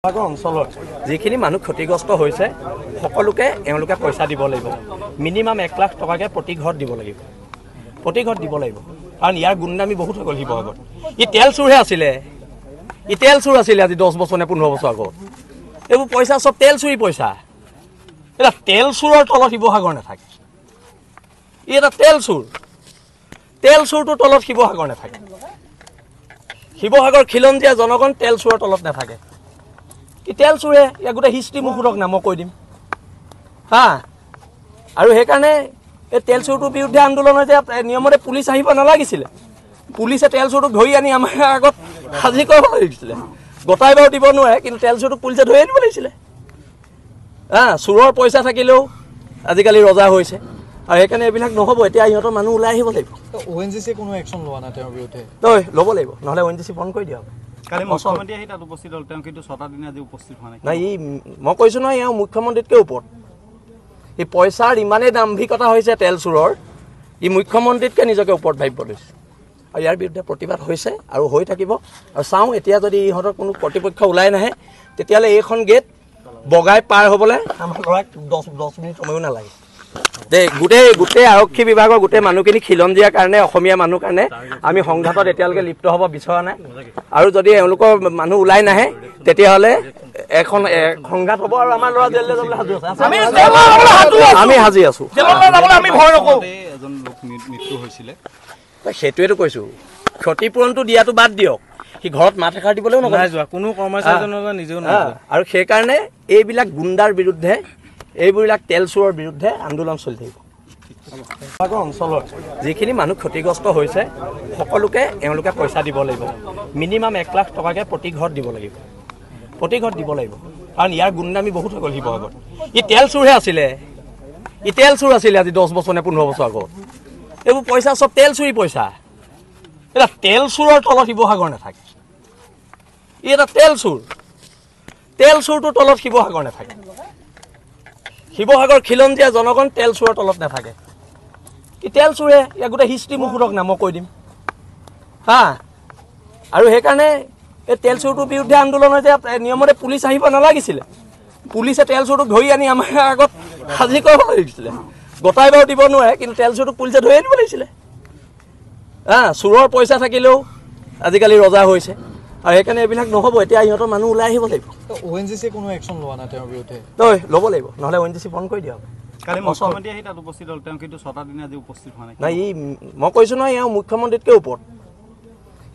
অঞ্চলৰ যিখিনি মানুহ ক্ষতিগ্ৰস্ত হৈছে সকলোকে এওঁলোকে পইচা দিব লাগিব মিনিমাম 1 লাখ টকাকে প্ৰতি ঘৰত দিব লাগিব কাৰণ ইয়াৰ গুণনামি বহুত হৈ গ'ল শিৱসাগৰত ই তেল চুৰহে আছিলে আজি 10 বছৰ নে 15 বছৰ আগত এইবোৰ পইচা সব তেল চুৰি পইচা এটা তেল চুৰৰ তলত শিৱসাগৰ নাথাকে ই এটা তেল চুৰটোৰ তলত শিৱসাগৰ নাথাকে শিৱসাগৰ খিলঞ্জীয়া জনগণ তেল চুৰৰ তলত নাথাকে তেল চুৰে ইয়াক গোটেই হিষ্ট্ৰী মুখুৰক না মই কৈ দিম হা আৰু সেইকাৰণে এই তেল চুৰটোৰ বিৰুদ্ধে আন্দোলনৰ যে নিয়মতে পুলিচ আহিব নালাগিছিলে পুলিচে তেল চুৰটোক ধৰি আনি আমাৰ আগত হাজিৰ কৰিব লাগিছিলে গতাই বাৰু দিব নোৱাৰে কিন্তু তেল চুৰটোক পুলিচে ধৰি আনিব লাগিছিলে হা চুৰৰ পইচা থাকিলেও আজিকালি ৰজা হৈছে আৰু সেইকাৰণে এইবিলাক নহ'ব এতিয়া ইহঁতৰ মানুহ ওলাই আহিব লাগিব ONGC কোনো একশ্যন লোৱা নাই তেওঁৰ বিৰুদ্ধে তই ল'ব লাগিব নহ'লে ONGC বন্ধ কৰি দিয়া হ'ব কালি মুখ্যমন্ত্ৰী আহি তাত উপস্থিত হ'ল তেওঁ কিন্তু 6টা দিন আজি উপস্থিত হোৱা নাই নাই মই কৈছোঁ নহয় এওঁ মুখ্যমন্ত্ৰীতকৈ ওপৰত এই পইচাৰ ইমানেই দাম্ভিকতা হৈছে তেল চুৰৰ ই মুখ্যমন্ত্ৰীতকৈ নিজকে ওপৰত ভাবিব লৈছে আৰু ইয়াৰ বিৰুদ্ধে প্ৰতিবাদ হৈছে আৰু হৈ থাকিব আৰু চাওঁ এতিয়া যদি ইহঁতৰ কোনো কৰ্তৃপক্ষ ওলাই নাহে তেতিয়াহ'লে এইখন গেট বগাই পাৰ হ'বলৈ আমাৰ ল'ৰাক 10 মিনিট সময়ো নালাগে দে গোটেই আৰক্ষী বিভাগৰ গোটেই মানুহখিনি খিলঞ্জীয়াৰ কাৰণে অসমীয়া মানুহ কাৰণে আমি সংঘাতত এতিয়ালৈকে লিপ্ত হ'ব বিচৰা নাই আৰু যদি এওঁলোকৰ মানুহ ওলাই নাহে তেতিয়াহ'লে এখন সংঘাত হ'ব আৰু আমাৰ ল'ৰা জেললৈ যাবলৈ সাজু আছে আমি সাজি আছোঁ এজন লোক মৃত্যু হৈছিলে সেইটোৱেতো কৈছোঁ ক্ষতিপূৰণটো দিয়াটো বাদ দিয়ক সি ঘৰত মাত এষাৰ দিবলৈও নকৰে যোৱা কোনো কৰ্মচাৰীজনৰ নিজেও নাই আৰু সেইকাৰণে এইবিলাক গুণ্ডাৰ বিৰুদ্ধে এইবিলাক তেল চুৰৰ বিৰুদ্ধে আন্দোলন চলি থাকিব শিৱসাগৰ অঞ্চলৰ যিখিনি মানুহ ক্ষতিগ্ৰস্ত হৈছে সকলোকে এওঁলোকে পইচা দিব লাগিব মিনিমাম 1 লাখ টকাকে প্ৰতি ঘৰত দিব লাগিব কাৰণ ইয়াৰ গুণনামি বহুত হৈ গ'ল শিৱসাগৰত ই তেল চুৰহে আছিলে আজি 10 বছৰ নে 15 বছৰ আগত এইবোৰ পইচা সব তেল চুৰি পইচা এটা তেল চুৰৰ তলত শিৱসাগৰ নাথাকে ই এটা তেল চুৰটোৰ তলত শিৱসাগৰ নাথাকে শিৱসাগৰ খিলঞ্জীয়া জনগণ তেল চুৰৰ তলত নাথাকে ই তেল চুৰে ইয়াক গোটেই হিষ্ট্ৰী মুখুৰক না মই কৈ দিম হা আৰু সেইকাৰণে এই তেল চুৰটোৰ বিৰুদ্ধে আন্দোলনৰ যে নিয়মতে পুলিচ আহিব নালাগিছিলে পুলিচে তেল চুৰটোক ধৰি আনি আমাৰ আগত হাজিৰ কৰিব লাগিছিলে গতাই বাৰু দিব নোৱাৰে কিন্তু তেল চুৰটোক পুলিচে ধৰি আনিব লাগিছিলে হা চুৰৰ পইচা থাকিলেও আজিকালি ৰজা হৈছে আৰু সেইকাৰণে এইবিলাক নহ'ব এতিয়া ইহঁতৰ মানুহ ওলাই আহিব লাগিব ONGC কোনো একশ্যন লোৱা নাই তেওঁৰ বিৰুদ্ধে তই ল'ব লাগিব নহ'লে ONGC বন্ধ কৰি দিয়া হ'ব কালি মুখ্যমন্ত্ৰী আহি তাত উপস্থিত হ'ল তেওঁ কিন্তু 6টা দিন আজি উপস্থিত হোৱা নাই মই কৈছোঁ নহয় এওঁ মুখ্যমন্ত্ৰীতকৈ ওপৰত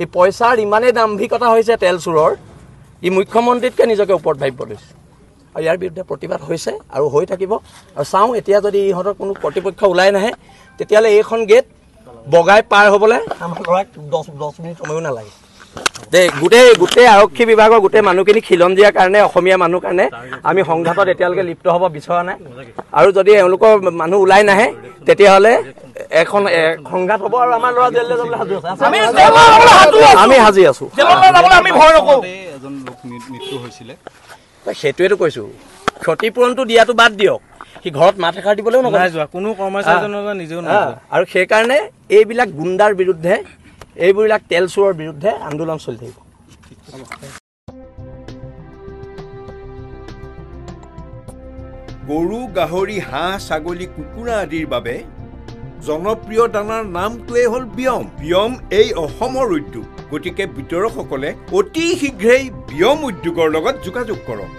এই পইচাৰ ইমানেই দাম্ভিকতা হৈছে তেল চুৰৰ ই মুখ্যমন্ত্ৰীতকৈ নিজকে ওপৰত ভাবিব লৈছে আৰু ইয়াৰ বিৰুদ্ধে প্ৰতিবাদ হৈছে আৰু হৈ থাকিব আৰু চাওঁ এতিয়া যদি ইহঁতৰ কোনো কৰ্তৃপক্ষ ওলাই নাহে তেতিয়াহ'লে এইখন গেট বগাই পাৰ হ'বলৈ আমাৰ ল'ৰাক 10 মিনিট সময়ো নালাগে দে গোটেই আৰক্ষী বিভাগৰ গোটেই মানুহখিনি খিলঞ্জীয়াৰ কাৰণে অসমীয়া মানুহ কাৰণে আমি সংঘাতত এতিয়ালৈকে লিপ্ত হ'ব বিচৰা নাই আৰু যদি এওঁলোকৰ মানুহ ওলাই নাহে তেতিয়াহ'লে এখন সংঘাত হ'ব আৰু আমাৰ ল'ৰা জেললৈ যাবলৈ সাজু আছে আমি সাজি আছোঁ এজন লোক মৃত্যু হৈছিলে সেইটোৱেতো কৈছোঁ ক্ষতিপূৰণটো দিয়াটো বাদ দিয়ক সি ঘৰত মাত এষাৰ দিবলৈও নকৰে যোৱা কোনো কৰ্মচাৰীজনৰ নিজেও নাই আৰু সেইকাৰণে এইবিলাক গুণ্ডাৰ বিৰুদ্ধে এইবিলাক তেল চুৰৰ বিৰুদ্ধে আন্দোলন চলি থাকিব গৰু গাহৰি হাঁহ ছাগলী কুকুৰা আদিৰ বাবে জনপ্ৰিয় দানাৰ নামটোৱেই হ'ল বিয়ম এই অসমৰ উদ্যোগ গতিকে বিতৰকসকলে অতি শীঘ্ৰেই বিয়ম উদ্যোগৰ লগত যোগাযোগ কৰক